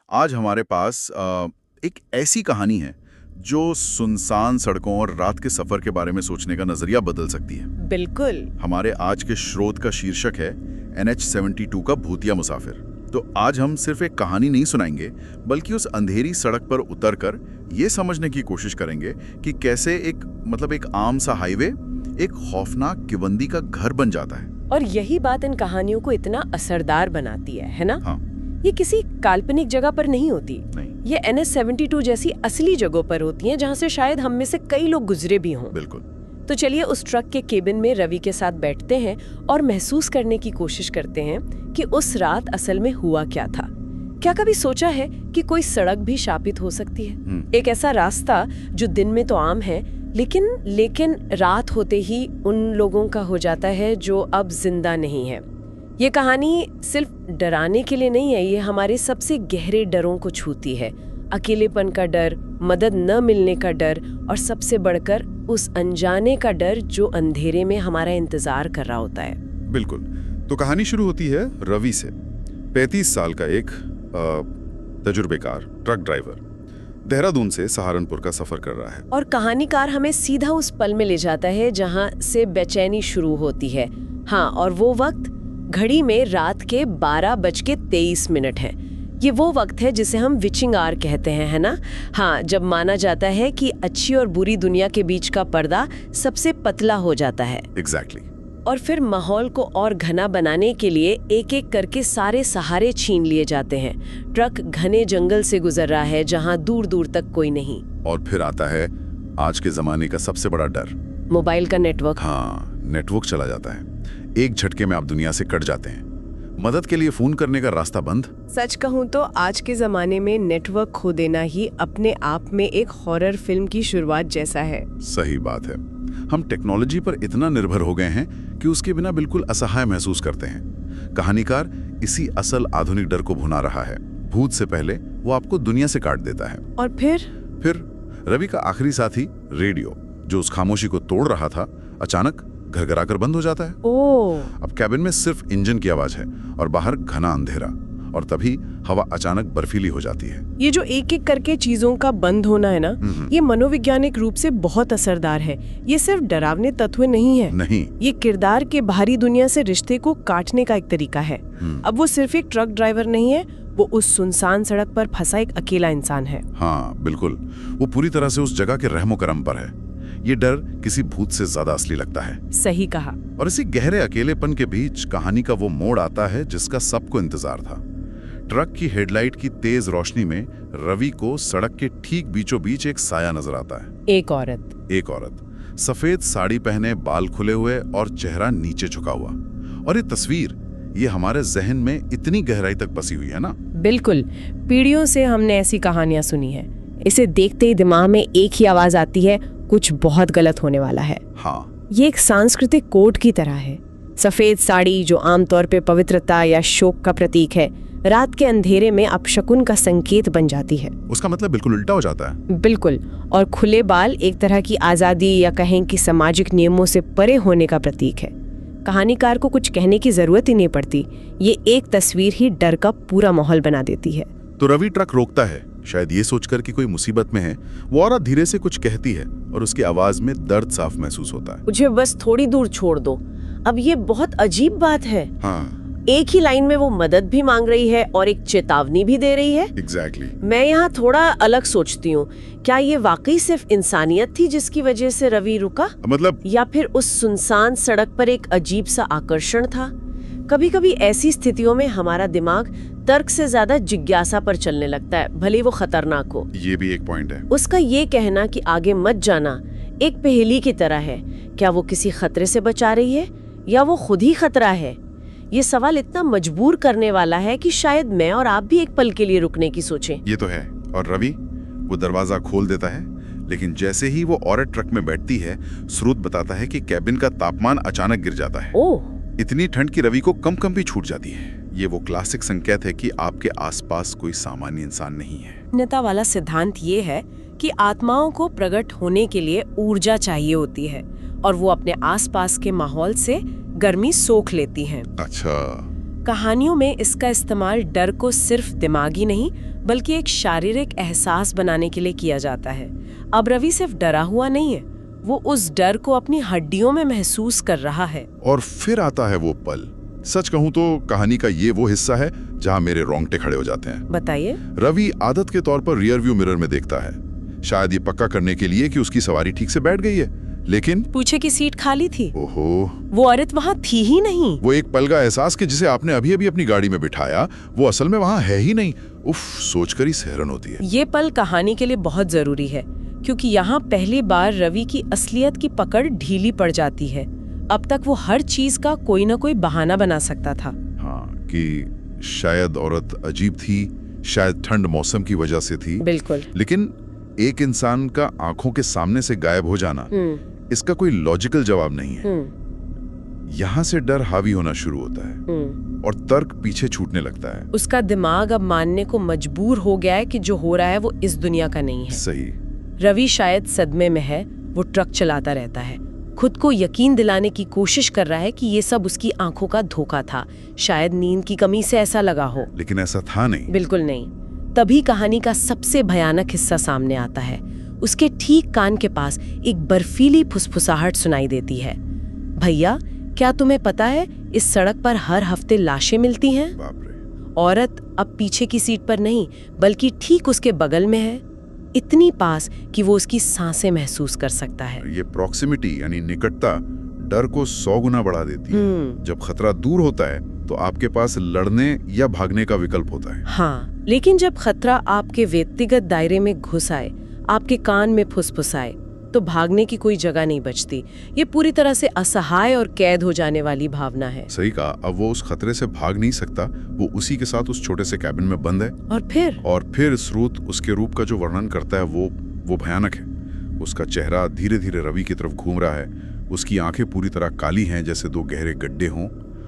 आज हमारे पास एक ऐसी कहानी है जो सुनसान सड़कों और रात के सफर के बारे में सोचने का नजरिया बदल सकती है। बिल्कुल। हमारे आज के स्रोत का शीर्षक है NH-72 का भूतिया मुसाफिर। तो आज हम सिर्फ एक कहानी नहीं सुनाएंगे, बल्कि उस अंधेरी सड़क पर उतरकर ये समझने की कोशिश करेंगे कि कैसे एक आम सा हाईवे एक खौफनाक किबंदी का घर बन जाता है। और यही बात इन कहानियों को इतना असरदार बनाती है ना? हाँ। ये किसी काल्पनिक जगह पर नहीं होती। नहीं। ये NH-72 जैसी असली जगहों पर होती हैं, जहाँ से शायद हम में से कई लोग गुजरे भी हों। बिल्कुल। तो चलिए उस ट्रक के केबिन में रवि के साथ बैठते हैं और महसूस करने की कोशिश करते हैं कि उस रात असल में हुआ क्या था। क्या कभी सोचा है कि कोई सड़क भी शापित हो सकती है? एक ऐसा रास्ता जो दिन में तो आम है, लेकिन रात होते ही उन लोगों का हो जाता है जो अब जिंदा नहीं है। ये कहानी सिर्फ डराने के लिए नहीं है, ये हमारे सबसे गहरे डरों को छूती है। अकेलेपन का डर, मदद न मिलने का डर और सबसे बढ़कर उस अनजाने का डर जो अंधेरे में हमारा इंतजार कर रहा होता है। बिल्कुल। तो कहानी शुरू होती है रवि से। 35 साल का एक तजुर्बेकार ट्रक ड्राइवर देहरादून से सहारनपुर का सफर कर रहा है। और कहानीकार हमें सीधा उस पल में ले जाता है जहां से बेचैनी शुरू होती है। हाँ, और वो वक्त घड़ी में रात के 12:23 है। ये वो वक्त है जिसे हम विचिंग आवर कहते हैं, है ना? हाँ, जब माना जाता है कि अच्छी और बुरी दुनिया के बीच का पर्दा सबसे पतला हो जाता है। Exactly. और फिर माहौल को और घना बनाने के लिए एक एक करके सारे सहारे छीन लिए जाते हैं। ट्रक घने जंगल से गुजर रहा है जहां दूर दूर तक कोई नहीं। और फिर आता है आज के जमाने का सबसे बड़ा डर, मोबाइल का नेटवर्क। हाँ, नेटवर्क चला जाता है। एक झटके में आप दुनिया से कट जाते हैं। मदद के लिए फोन करने का रास्ता बंद। सच कहूँ तो आज के जमाने में नेटवर्क खो देना ही अपने आप में एक हॉरर फिल्म की शुरुआत जैसा है। सही बात है। हम टेक्नोलॉजी पर इतना निर्भर हो गए हैं कि उसके बिना बिल्कुल असहाय महसूस करते हैं। कहानीकार इसी असल आधुनिक डर को भुना रहा है। भूत से पहले वो आपको दुनिया से काट देता है। और फिर रवि का आखिरी साथी रेडियो, जो उस खामोशी को तोड़ रहा था, अचानक घरघरा कर बंद हो जाता है। अब कैबिन में सिर्फ इंजन की आवाज है और बाहर घना अंधेरा, और तभी हवा अचानक बर्फीली हो जाती है। ये जो एक एक करके चीजों का बंद होना है ना, ये मनोवैज्ञानिक रूप से बहुत असरदार है। ये सिर्फ डरावने तत्व नहीं है। नहीं, ये किरदार के बाहरी दुनिया से रिश्ते को काटने का एक तरीका है। अब वो सिर्फ एक ट्रक ड्राइवर नहीं है, वो उस सुनसान सड़क पर फंसा एक अकेला इंसान है। हाँ बिल्कुल, वो पूरी तरह से उस जगह के रहमो करम पर है। ये डर किसी भूत से ज्यादा असली लगता है। सही कहा। और इसी गहरे अकेलेपन के बीच कहानी का वो मोड़ आता है जिसका सबको इंतजार था। ट्रक की हेडलाइट की तेज रोशनी में रवि को सड़क के ठीक बीचों बीच एक साया नजर आता है। एक औरत, सफेद साड़ी पहने, बाल खुले हुए और चेहरा नीचे झुका हुआ। और ये तस्वीर, ये हमारे जहन में इतनी गहराई तक बसी हुई है ना। बिल्कुल, पीढ़ियों से हमने ऐसी कहानियां सुनी है। इसे देखते ही दिमाग में एक ही आवाज आती है, कुछ बहुत गलत होने वाला है। हाँ, ये एक सांस्कृतिक कोड की तरह है। सफेद साड़ी जो आमतौर पे पवित्रता या शोक का प्रतीक है, रात के अंधेरे में अपशकुन का संकेत बन जाती है। उसका मतलब बिल्कुल उल्टा हो जाता है। बिल्कुल। और खुले बाल एक तरह की आजादी या कहें कि सामाजिक नियमों से परे होने का प्रतीक है। कहानीकार को कुछ कहने की जरूरत ही नहीं पड़ती, ये एक तस्वीर ही डर का पूरा माहौल बना देती है। तो रवि ट्रक रोकता है, शायद ये सोचकर कि कोई मुसीबत में है। वो औरत धीरे से कुछ कहती है और उसकी आवाज में दर्द साफ महसूस होता है। मुझे बस थोड़ी दूर छोड़ दो। अब ये बहुत अजीब बात है। हाँ, एक ही लाइन में वो मदद भी मांग रही है और एक चेतावनी भी दे रही है। Exactly. मैं यहाँ थोड़ा अलग सोचती हूँ। क्या ये वाकई सिर्फ इंसानियत थी जिसकी वजह से रवि रुका, मतलब, या फिर उस सुनसान सड़क पर एक अजीब सा आकर्षण था? कभी कभी ऐसी स्थितियों में हमारा दिमाग तर्क से ज्यादा जिज्ञासा पर चलने लगता है, भले वो खतरनाक हो। ये भी एक पॉइंट है। उसका ये कहना कि आगे मत जाना एक पहेली की तरह है। क्या वो किसी खतरे से बचा रही है या वो खुद ही खतरा है? ये सवाल इतना मजबूर करने वाला है कि शायद मैं और आप भी एक पल के लिए रुकने की सोचें। ये तो है। और रवि वो दरवाजा खोल देता है, लेकिन जैसे ही वो औरत ट्रक में बैठती है, स्रोत बताता है कि कैबिन का तापमान अचानक गिर जाता है। ओह, इतनी ठंड की रवि को कंपी छूट जाती है। ये वो क्लासिक संकेत है कि आपके आसपास कोई सामान्य इंसान नहीं है। नेता वाला सिद्धांत ये है कि आत्माओं को प्रकट होने के लिए ऊर्जा चाहिए होती है और वो अपने आसपास के माहौल से गर्मी सोख लेती हैं। अच्छा। कहानियों में इसका इस्तेमाल डर को सिर्फ दिमागी नहीं बल्कि एक शारीरिक एहसास बनाने के लिए किया जाता है। अब रवि सिर्फ डरा हुआ नहीं है, वो उस डर को अपनी हड्डियों में महसूस कर रहा है। और फिर आता है वो पल। सच कहूं तो कहानी का ये वो हिस्सा है जहां मेरे रोंगटे खड़े हो जाते हैं। बताइए। रवि आदत के तौर पर रियर व्यू मिरर में देखता है, शायद ये पक्का करने के लिए कि उसकी सवारी ठीक से बैठ गई है, लेकिन पीछे की सीट खाली थी। ओहो, वो औरत वहाँ थी ही नहीं। वो एक पल का एहसास कि जिसे आपने अभी अभी अपनी गाड़ी में बिठाया वो असल में वहाँ है ही नहीं। उफ, सोचकर ही हैरान होती है। ये पल कहानी के लिए बहुत जरूरी है, क्योंकि यहाँ पहली बार रवि की असलियत की पकड़ ढीली पड़ जाती है। अब तक वो हर चीज का कोई ना कोई बहाना बना सकता था। हाँ, कि शायद औरत अजीब थी, शायद ठंड मौसम की वजह से थी। बिल्कुल। लेकिन एक इंसान का आंखों के सामने से गायब हो जाना, इसका कोई लॉजिकल जवाब नहीं है। यहाँ से डर हावी होना शुरू होता है और तर्क पीछे छूटने लगता है। उसका दिमाग अब मानने को मजबूर हो गया है कि जो हो रहा है वो इस दुनिया का नहीं है। सही। रवि शायद सदमे में है। वो ट्रक चलाता रहता है, खुद को यकीन दिलाने की कोशिश कर रहा है कि ये सब उसकी आंखों का धोखा था। शायद नींद की कमी से ऐसा लगा हो, लेकिन ऐसा था नहीं। बिल्कुल नहीं। तभी कहानी का सबसे भयानक हिस्सा सामने आता है। उसके ठीक कान के पास एक बर्फीली फुसफुसाहट सुनाई देती है। भैया, क्या तुम्हें पता है इस सड़क पर हर हफ्ते लाशें मिलती हैं? बाप रे। औरत अब पीछे की सीट पर नहीं, बल्कि ठीक उसके बगल में है, इतनी पास कि वो उसकी सांसें महसूस कर सकता है। ये प्रॉक्सिमिटी यानी निकटता डर को 100 गुना बढ़ा देती है। जब खतरा दूर होता है तो आपके पास लड़ने या भागने का विकल्प होता है। हाँ, लेकिन जब खतरा आपके व्यक्तिगत दायरे में घुस आए, आपके कान में फुसफुसाए, तो भागने की कोई जगह नहीं बचती। ये पूरी तरह से असहाय और कैद हो जाने वाली भावना है। सही कहा। अब वो उस खतरे से भाग नहीं सकता, वो उसी के साथ उस छोटे से कैबिन में बंद है। और फिर स्रोत उसके रूप का जो वर्णन करता है वो भयानक है। उसका चेहरा धीरे धीरे रवि की तरफ घूम रहा है। उसकी आंखें पूरी तरह काली हैं, जैसे 2 गहरे गड्ढे हों,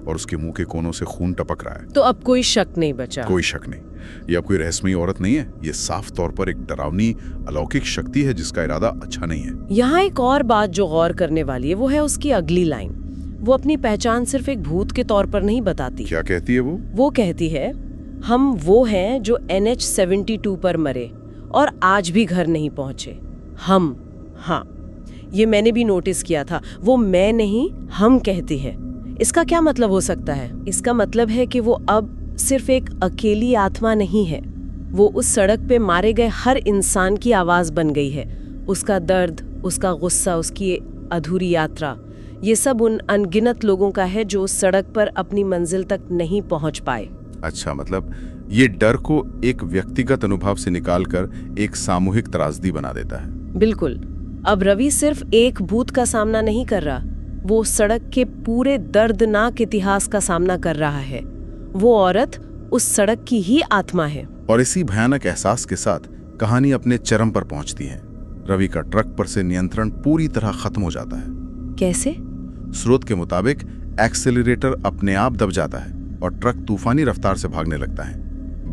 और उसके मुंह के कोनों से खून टपक रहा है। तो अब कोई शक नहीं बचा। कोई शक नहीं, ये अब कोई रहस्यमयी औरत नहीं है। ये साफ तौर पर एक डरावनी अलौकिक शक्ति है जिसका इरादा अच्छा नहीं है। यहाँ एक और बात जो गौर करने वाली है वो है उसकी अगली लाइन। वो अपनी पहचान सिर्फ एक भूत के तौर पर नहीं बताती। क्या कहती है वो? वो कहती है, हम वो हैं जो NH-72 पर मरे और आज भी घर नहीं पहुंचे। हम, हाँ, ये मैंने भी नोटिस किया था। वो मैं नहीं, हम कहती है। इसका क्या मतलब हो सकता है? इसका मतलब है कि वो अब सिर्फ एक अकेली आत्मा नहीं है। वो उस सड़क पे मारे गए हर इंसान की आवाज बन गई है। उसका दर्द, उसका गुस्सा, उसकी अधूरी यात्रा, ये सब उन अनगिनत लोगों का है जो उस सड़क पर अपनी मंजिल तक नहीं पहुंच पाए। अच्छा, मतलब ये डर को एक व्यक्तिगत अनुभव से निकालकर एक सामूहिक त्रासदी बना देता है। बिल्कुल। अब रवि सिर्फ एक भूत का सामना नहीं कर रहा, वो सड़क के पूरे दर्दनाक इतिहास का सामना कर रहा है। वो औरत उस सड़क की ही आत्मा है। और इसी भयानक एहसास के साथ कहानी अपने चरम पर पहुंचती है। रवि का ट्रक पर से नियंत्रण पूरी तरह खत्म हो जाता है। कैसे? स्रोत के मुताबिक एक्सेलरेटर अपने आप दब जाता है और ट्रक तूफानी रफ्तार से भागने लगता है।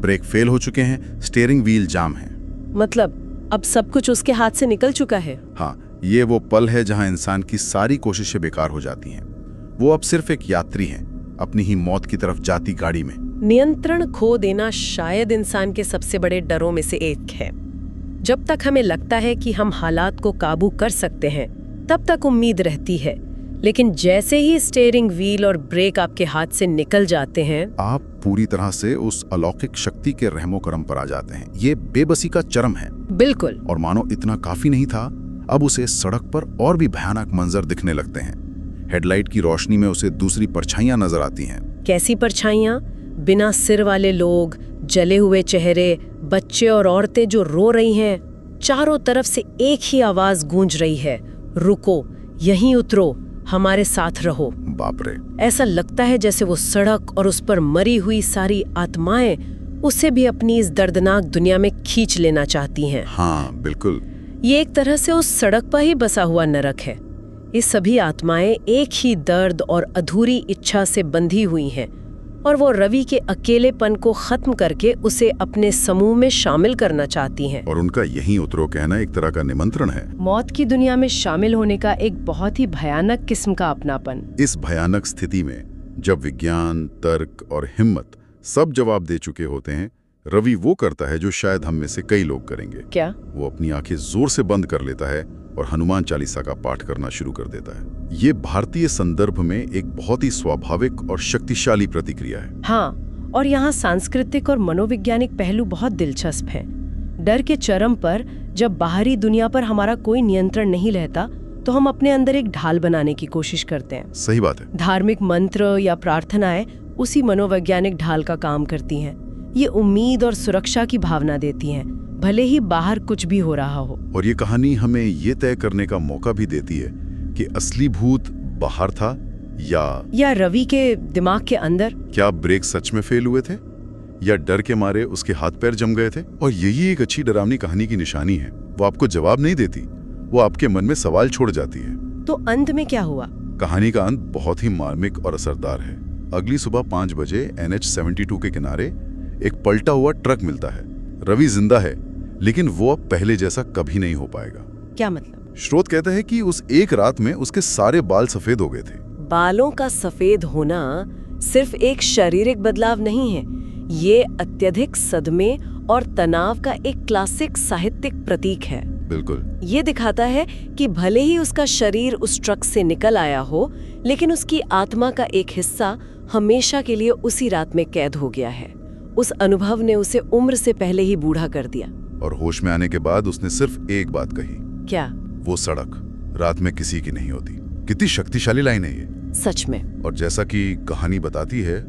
ब्रेक फेल हो चुके हैं, स्टीयरिंग व्हील जाम है। मतलब अब सब कुछ उसके हाथ से निकल चुका है। हाँ, ये वो पल है जहां इंसान की सारी कोशिशें बेकार हो जाती हैं। वो अब सिर्फ एक यात्री हैं, अपनी ही मौत की तरफ जाती गाड़ी में। नियंत्रण खो देना शायद इंसान के सबसे बड़े डरों में से एक है। जब तक हमें लगता है कि हम हालात को काबू कर सकते हैं, तब तक उम्मीद रहती है। लेकिन जैसे ही स्टीयरिंग व्हील और ब्रेक आपके हाथ से निकल जाते हैं, आप पूरी तरह से उस अलौकिक शक्ति के रहमो करम पर आ जाते हैं। ये बेबसी का चरम है। बिल्कुल। और मानो इतना काफी नहीं था, अब उसे सड़क पर और भी भयानक मंजर दिखने लगते हैं। हेडलाइट की रोशनी में उसे दूसरी परछाइयां नजर आती हैं। कैसी परछाइयां? बिना सिर वाले लोग, जले हुए चेहरे, बच्चे और औरतें जो रो रही हैं। चारों तरफ से एक ही आवाज गूंज रही है, रुको, यहीं उतरो, हमारे साथ रहो। बाप रे। ऐसा लगता है जैसे वो सड़क और उस पर मरी हुई सारी आत्माएं उसे भी अपनी इस दर्दनाक दुनिया में खींच लेना चाहती हैं। हाँ, बिल्कुल। ये एक तरह से उस सड़क पर ही बसा हुआ नरक है। ये सभी आत्माएं एक ही दर्द और अधूरी इच्छा से बंधी हुई हैं, और वो रवि के अकेलेपन को खत्म करके उसे अपने समूह में शामिल करना चाहती हैं। और उनका यहीं उतरो कहना एक तरह का निमंत्रण है। मौत की दुनिया में शामिल होने का एक बहुत ही भयानक किस्म का अपनापन। इस भयानक स्थिति में जब विज्ञान, तर्क और हिम्मत सब जवाब दे चुके होते हैं, रवि वो करता है जो शायद हम में से कई लोग करेंगे। क्या? वो अपनी आंखें जोर से बंद कर लेता है और हनुमान चालीसा का पाठ करना शुरू कर देता है। ये भारतीय संदर्भ में एक बहुत ही स्वाभाविक और शक्तिशाली प्रतिक्रिया है। हाँ, और यहाँ सांस्कृतिक और मनोवैज्ञानिक पहलू बहुत दिलचस्प है। डर के चरम पर जब बाहरी दुनिया पर हमारा कोई नियंत्रण नहीं रहता तो हम अपने अंदर एक ढाल बनाने की कोशिश करते हैं। सही बात है। धार्मिक मंत्र या प्रार्थनाएं उसी मनोवैज्ञानिक ढाल का काम करती हैं। ये उम्मीद और सुरक्षा की भावना देती हैं, भले ही बाहर कुछ भी हो रहा हो। और ये कहानी हमें ये तय करने का मौका भी देती है कि असली भूत बाहर था या रवि के दिमाग के अंदर। क्या ब्रेक सच में फेल हुए थे या डर के मारे उसके हाथ पैर जम गए थे? और यही एक अच्छी डरावनी कहानी की निशानी है। वो आपको जवाब नहीं देती, वो आपके मन में सवाल छोड़ जाती है। तो अंत में क्या हुआ? कहानी का अंत बहुत ही मार्मिक और असरदार है। अगली सुबह 5 बजे NH-72 के किनारे एक पलटा हुआ ट्रक मिलता है। रवि जिंदा है, लेकिन वो अब पहले जैसा कभी नहीं हो पाएगा। क्या मतलब? स्रोत कहता है कि उस एक रात में उसके सारे बाल सफेद हो गए थे। बालों का सफेद होना सिर्फ एक शारीरिक बदलाव नहीं है, ये अत्यधिक सदमे और तनाव का एक क्लासिक साहित्यिक प्रतीक है। बिल्कुल। ये दिखाता है कि भले ही उसका शरीर उस ट्रक से निकल आया हो, लेकिन उसकी आत्मा का एक हिस्सा हमेशा के लिए उसी रात में कैद हो गया है। उस अनुभव ने उसे उम्र से पहले ही बूढ़ा कर दिया। और होश में आने के बाद उसने सिर्फ एक बात कही। क्या? वो सड़क रात में किसी की नहीं होती। कितनी शक्तिशाली लाइन है ये। सच में। और जैसा कि कहानी बताती है,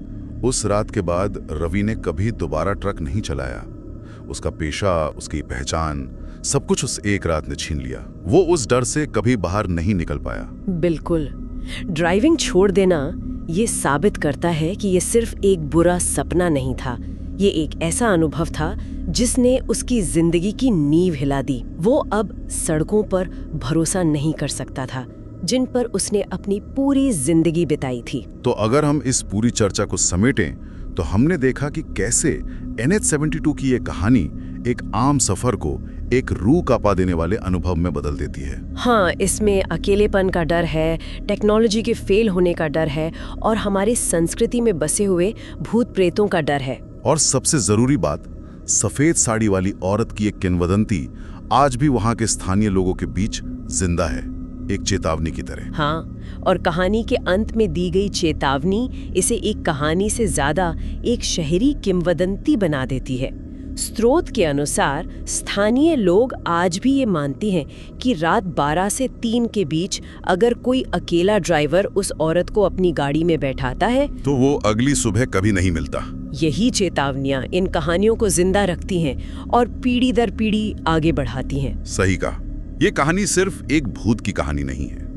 उस रात के बाद रवि ने कभी दोबारा ट्रक नहीं चलाया। उसका पेशा, उसकी पहचान, सब कुछ उस एक रात ने छीन लिया। वो उस डर से कभी बाहर नहीं निकल पाया। बिल्कुल। ड्राइविंग छोड़ देना ये साबित करता है कि ये सिर्फ एक बुरा सपना नहीं था, ये एक ऐसा अनुभव था जिसने उसकी जिंदगी की नींव हिला दी। वो अब सड़कों पर भरोसा नहीं कर सकता था, जिन पर उसने अपनी पूरी जिंदगी बिताई थी। तो अगर हम इस पूरी चर्चा को समेटें तो हमने देखा कि कैसे NH-72 की ये कहानी एक आम सफर को एक रूह कांपा देने वाले अनुभव में बदल देती है। हाँ, इसमें अकेलेपन का डर है, टेक्नोलॉजी के फेल होने का डर है और हमारी संस्कृति में बसे हुए भूत प्रेतों का डर है। और सबसे जरूरी बात, सफेद साड़ी वाली औरत की एक किंवदंती आज भी वहां के स्थानीय लोगों के बीच जिंदा है, एक चेतावनी की तरह। हाँ, और कहानी के अंत में दी गई चेतावनी इसे एक कहानी से ज्यादा एक शहरी किंवदंती बना देती है। स्रोत के अनुसार स्थानीय लोग आज भी ये मानते हैं कि रात 12 से 3 के बीच अगर कोई अकेला ड्राइवर उस औरत को अपनी गाड़ी में बैठाता है तो वो अगली सुबह कभी नहीं मिलता। यही चेतावनियां इन कहानियों को जिंदा रखती हैं और पीढ़ी दर पीढ़ी आगे बढ़ाती हैं। सही कहा। ये कहानी सिर्फ एक भूत की कहानी नहीं है।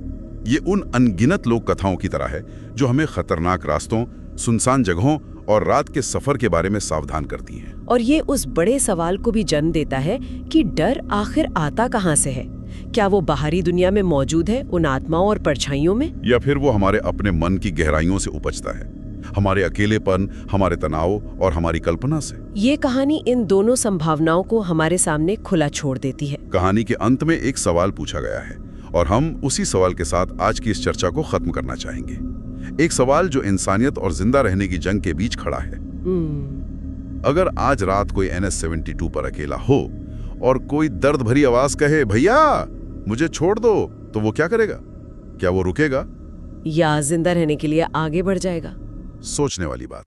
ये उन अनगिनत लोक कथाओं की तरह है जो हमें खतरनाक रास्तों, सुनसान जगहों और रात के सफर के बारे में सावधान करती हैं। और ये उस बड़े सवाल को भी जन्म देता है कि डर आखिर आता कहाँ से है? क्या वो बाहरी दुनिया में मौजूद है, उन आत्माओं और परछाइयों में, या फिर वो हमारे अपने मन की गहराइयों से उपजता है, हमारे अकेलेपन, हमारे तनाव और हमारी कल्पना से? ये कहानी इन दोनों संभावनाओं को हमारे सामने खुला छोड़ देती है। कहानी के अंत में एक सवाल पूछा गया है और हम उसी सवाल के साथ आज की इस चर्चा को खत्म करना चाहेंगे। एक सवाल जो इंसानियत और जिंदा रहने की जंग के बीच खड़ा है। अगर आज रात कोई NH-72 पर अकेला हो और कोई दर्द भरी आवाज कहे, भैया मुझे छोड़ दो, तो वो क्या करेगा? क्या वो रुकेगा या जिंदा रहने के लिए आगे बढ़ जाएगा? सोचने वाली बात।